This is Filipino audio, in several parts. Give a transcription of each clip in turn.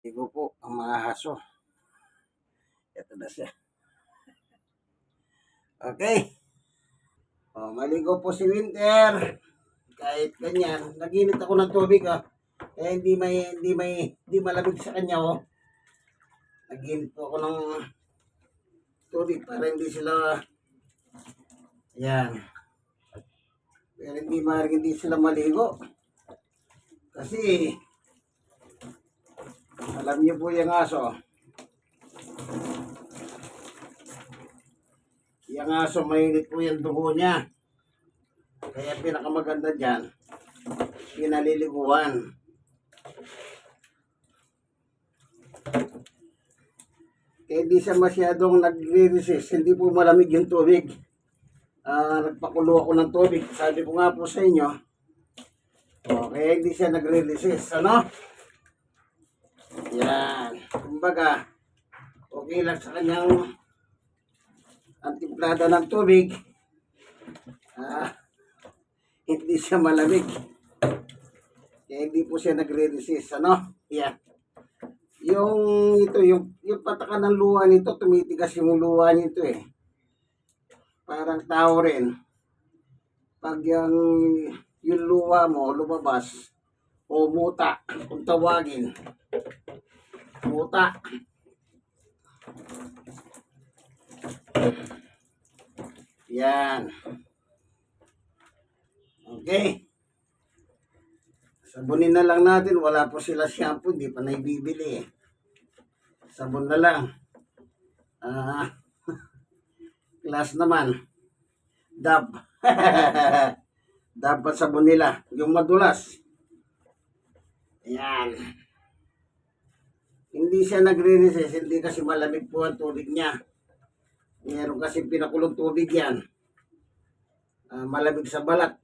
Ligo po ang mga aso. Ito na siya. Okay. Maligo po si Winter. Kahit ganyan, naginit ako ng tubig Eh hindi malamig sa kanya Naginit po ako ng tubig para hindi sila yan. Pero hindi sila maligo. Kasi alam niyo po yung aso. Yung aso mainit po yung dugo niya. Kaya pinakamaganda dyan, pinaliliguan. Kaya di siya masyadong nagre-resist, hindi po malamig yung tubig. Nagpakulo ako ng tubig, sabi ko nga po sa inyo. Kaya hindi siya nagre-resist, Yan. Kumbaga, okay lang sa kanyang antimplada ng tubig. Hindi siya malamig. Kaya hindi po siya nagre-resist, Yan. Yung patakan ng luha nito, tumitigas yung luha nito Parang tao rin. Pag yung luha mo lumabas, o muta, kung tawagin. Muta. Yan. Okay. Sabunin na lang natin. Wala po sila shampoo. Hindi pa naibibili Sabon na lang. Class naman. Dab. Dapat sabon nila. Yung madulas. Ayan. Hindi siya nagre-resist. Hindi kasi malamig po ang tubig niya. Meron kasi pinakulong tubig yan. Malamig sa balat.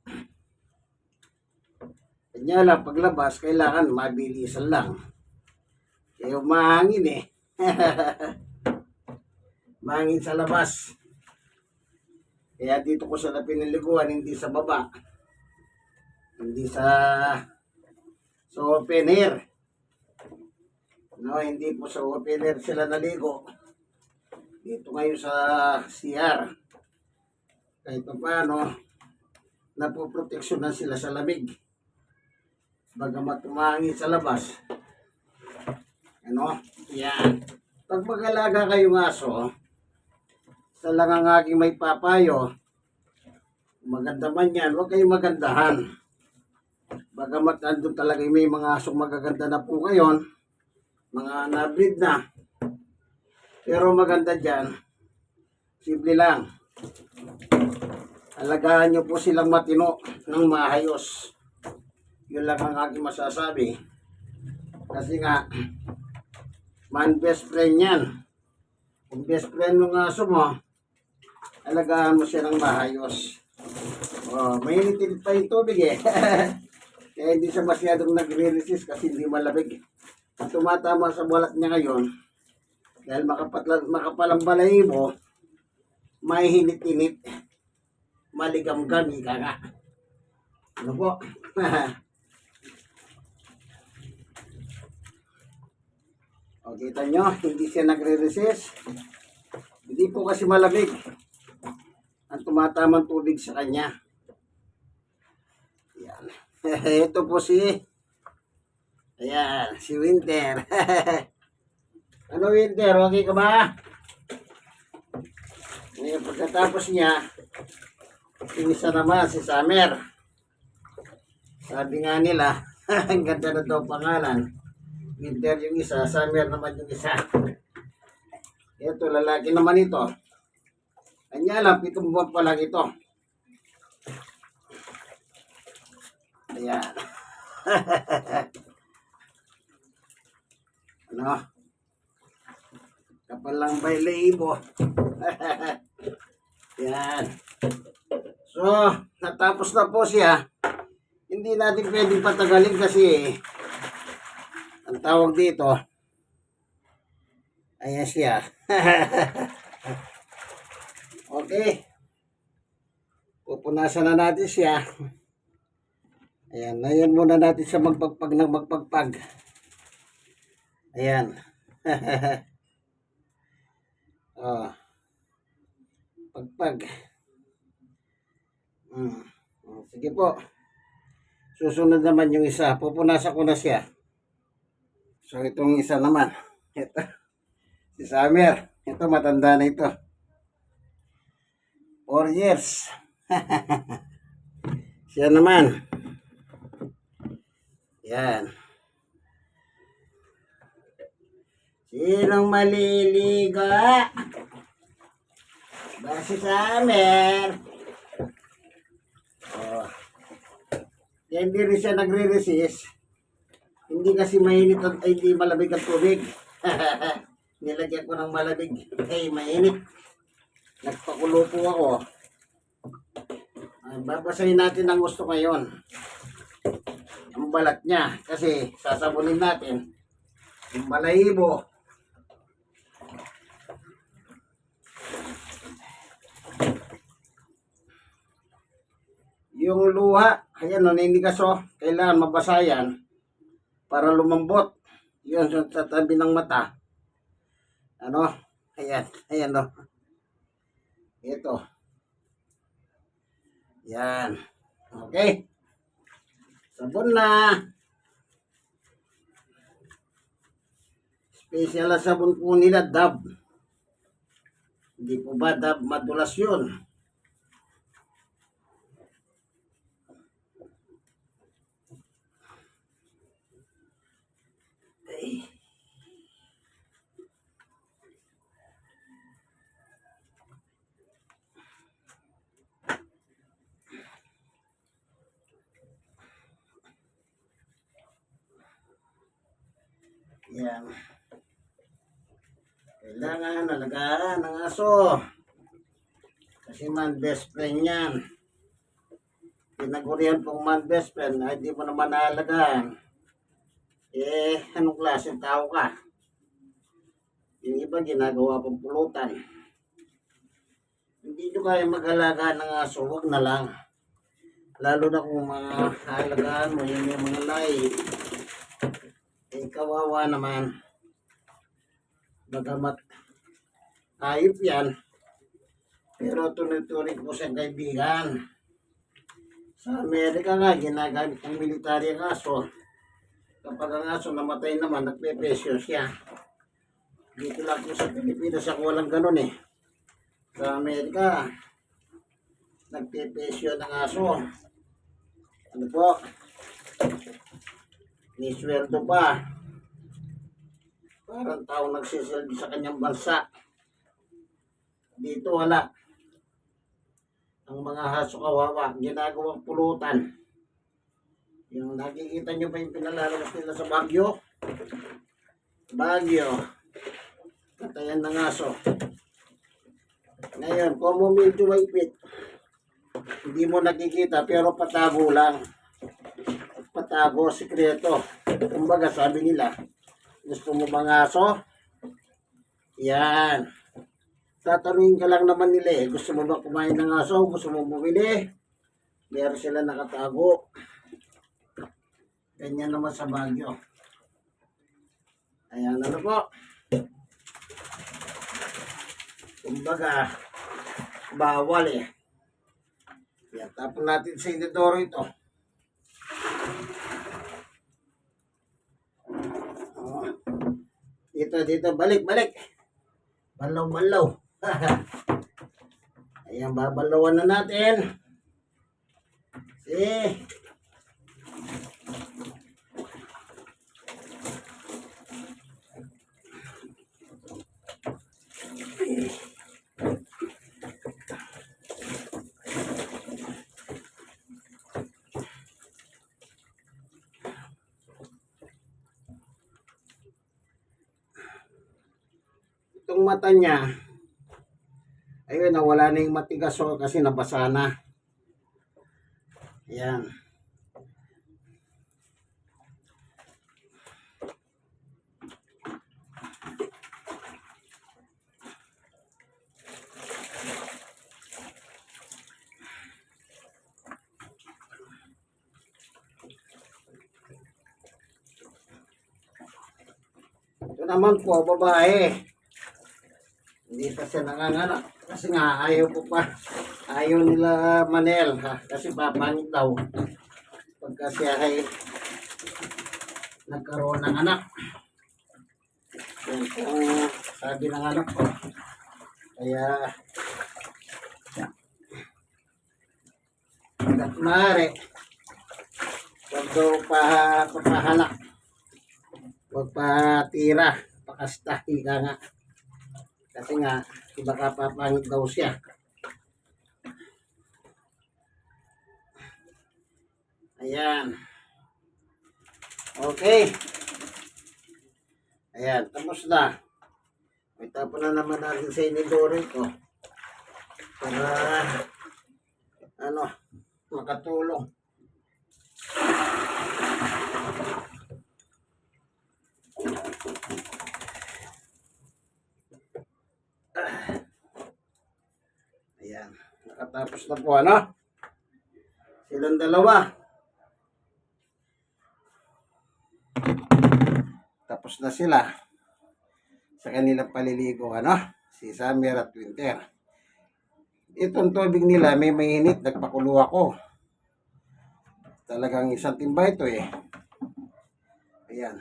Kanya lang, paglabas, kailangan mabilisan lang. Kaya mahangin mahangin sa labas. Kaya dito ko sila piniliguan, hindi sa baba. Hindi sa open air. Hindi po sa open air sila naligo. Dito ngayon sa CR. Kahit pa paano, napoproteksyon na sila sa lamig. Bagamat umangin sa labas. Yan. Pag mag-alaga kayong aso, sa lang ang aking may papayo, maganda man yan, huwag kayong magandahan. Bagamat andun talaga may mga asong magaganda na po ngayon, mga na-breed na. Pero maganda dyan, simple lang. Alagaan nyo po silang matino ng maayos. Yun lang ang aking masasabi. Kasi nga, man best friend yan. Kung best friend ng aso mo, alagaan mo siya ng maayos. Mainitin pa yung tubig Kaya hindi siya masyadong nagre-resist kasi hindi malamig. At tumatama sa balat niya ngayon, dahil makapalang balahibo, may hinit-init, maligam-gam, ika nga. Ano po? Kita nyo, hindi siya nagre-resist. Hindi po kasi malamig ang tumatamang tubig sa kanya. Yan. Ito po ayan, si Winter. Ano Winter, okay ka ba? Ngayon, pagkatapos niya, inisa naman si Summer. Sabi nga nila, ang ganda na daw pangalan. Winter yung isa, Summer naman yung isa. Ito, lalaki naman ito. Kanya lang, 7 buwan pa lang ito. Ayan. Kapal lang ba ibo? Yan. So, natapos na po siya. Hindi natin pwedeng patagalin kasi ang tawag dito, ayan siya. Okay. Pupunasan na natin siya. Ayan muna natin siya magpagpag ng magpagpag. Ayan. Oh, pagpag. Sige po. Susunod naman yung isa. Pupunasan ko na siya. So, itong isa naman. Ito. Si Summer. Ito, matanda na ito. 4 years. Siya naman. Yan. Sinong maliliga? Ba si Summer? Oh. Kaya hindi rin siya nagre-resist. Hindi kasi mainit at ay hindi malamig ang tubig. Nilagyan ko ng malamig. Ay, mainit. Nagpakulo po ako. Babasahin natin ang gusto ngayon. Ang balat niya. Kasi sasabunin natin. Yung balahibo. Yung luha. Ayan, naninigas o. Kailangan mabasa yan. Para lumambot. Yun sa tabi ng mata. Ano? Ayan. Ayan o. Ito. Yan. Okay. Sabon na. Special na sabon po nila, Dove. Hindi po ba Dove madulas yun? Ay. Yan. Kailangan alagaan ng aso. Kasi man best friend yan. Pinagurihan pong man best friend ay di mo naman naalagaan. Eh, anong klaseng tao ka? Yung iba ginagawa pang pulutan. Hindi nyo kaya mag-alaga ng aso, huwag na lang. Lalo na kung mahalagaan mo yung mga lahi. Eh, kawawa naman. Bagamat ayop yan. Pero tunuturing ko sa kaibigan. Sa Amerika nga, ginagamit ng military ang aso. Kapag ang aso namatay naman, nagpe-presyo siya. Dito lang po sa Pilipinas ako walang ganun eh. Sa Amerika, nagpe-presyo ng aso. Ano po? May sweldo pa. Parang tao nagsisilbi sa kanyang bansa. Dito wala. Ang mga haso kawawa, ginagawang pulutan. Yung nakikita nyo ba yung pinalalabas nila sa Baguio? Baguio. Katayan ng aso. Ngayon, kung mo medyo maipit, hindi mo nakikita pero patago lang. Patago, sikreto. Kumbaga sabi nila, gusto mo bang aso? Yan. Tatanungin ka lang naman nila eh, gusto mo ba kumain ng aso? Gusto mo bumili? Meron sila nakatago. Ganyan naman sa Baguio. Ayan, ano po? Kumbaga, bawal eh. Yan, tapon natin sa inidoro ito. Oh. Dito, balik. Balaw. Ayan, babalawan na natin. Itong mata niya, ayun, nawala na yung matigas kasi nabasa na. Ayan. Ito naman po, babae. Hindi pa siya nanganganak. Kasi nga, ayaw po pa. Ayaw nila Manel. Ha? Kasi papangit daw. Pagka siya ay nagkaroon ng anak. Yan ang sabi ng anak ko. Kaya, yan. Hanggat maaari, huwag daw papahalak. Huwag patira. Pakasta. Ika nga. Kasi nga, baka papangit daw siya. Ayan. Okay. Ayan, tapos na. May tapon na naman natin sa inidoro ito. Para, makatulong. Ayan, nakatapos na po, silang dalawa. Tapos na sila sa kanilang paliligo, si Summer at Winter. Itong tubig nila, may mainit, nagpakulo ako. Talagang isang timba ito eh. Ayan.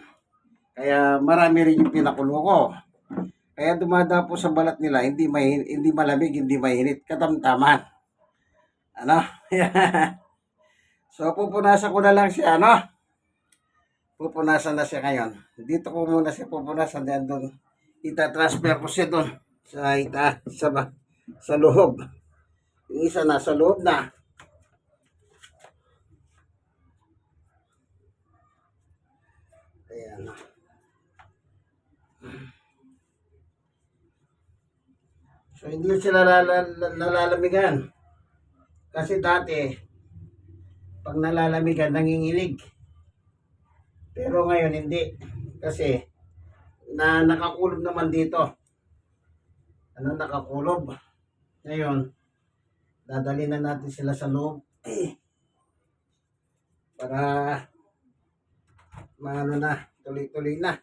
Kaya marami rin yung pinakulo ko. Kaya dumadapo sa balat nila, hindi malamig, hindi mainit, katamtaman. So pupunasan ko na lang siya, pupunasan na siya ngayon. Dito ko muna siya pupunasan, then doon itatransfer ko siya doon sa loob. Yung isa na sa loob na. Ayan. So hindi sila nalalamigan. Kasi dati, pag nalalamigan, nanginginig. Pero ngayon hindi. Kasi nakakulob naman dito. Nakakulob. Ngayon, dadali na natin sila sa loob. Para tuloy-tuloy na.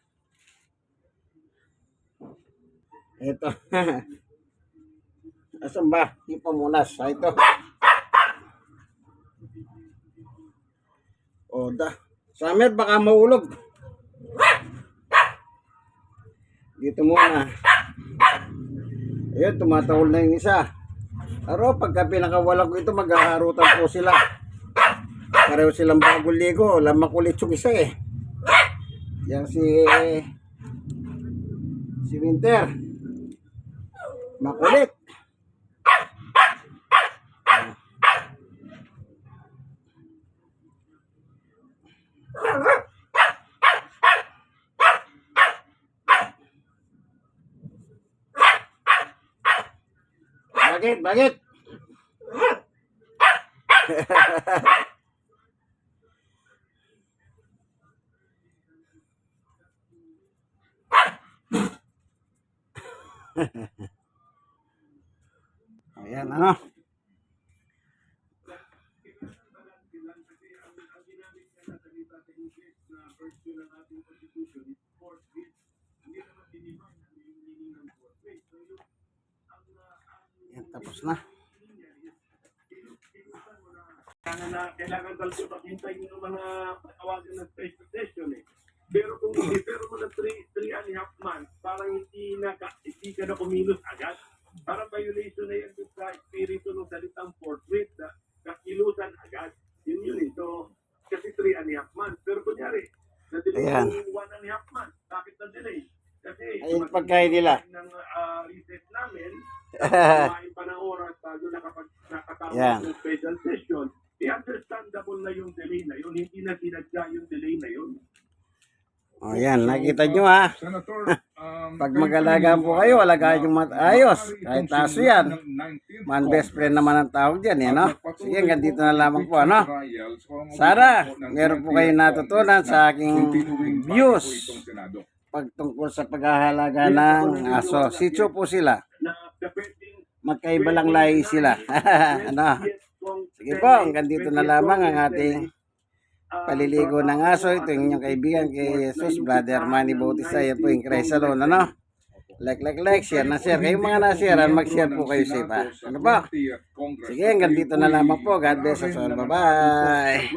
Ito. Asan ba? Ipamunas. Ito. Summer, baka maulog. Dito muna. Ayun, tumatawol na yung isa. Pero pagka pinakawalag ko ito, maghaharutan po sila. Pareho silang bagong ligo. Makulit yung isa eh. Yan si Winter. Makulit. Bakit? Ayan, Yan, tapos na. Kailangan talaga maghintay ng mga patawagan ng special session eh. Pero kung i-refer mo na 3.5 months, parang hindi ka na kumilos agad. Parang violation na yan sa espiritu ng salitang forthwith, kakilusan agad. Yun eh. So, kasi 3.5 months. Pero kunyari, na-delay yung 1.5 months. Bakit na-delay? Kasi ayun pagkain nila. Ng recess namin, kumain pa ng oras bago nakatawag ng special session, understandable na yung delay na yun. Hindi na sinadya yung delay na yun. O yan, nakita nyo pag mag-alagaan po kayo, alagaan yung ayos. Kahit taso yan. Man best friend naman ang tawag dyan, Sige, hanggang dito na lamang po, Sana, meron po kayo natutunan sa aking views pagtungkol sa paghahalaga ng aso. Sitso po sila. Magkaiba lang lahi sila. Sige po, hanggang dito na lamang ang ating paliligo ng aso. Ito yung inyong kaibigan kay Jesus, Brother Manny Bautista. Yan po yung Christ Salon, ano? Like, share na share. Kayong mga na-sharean, mag-share po kayo sa iba. Ano ba? Sige, hanggang dito na lamang po. God bless us all. Bye-bye.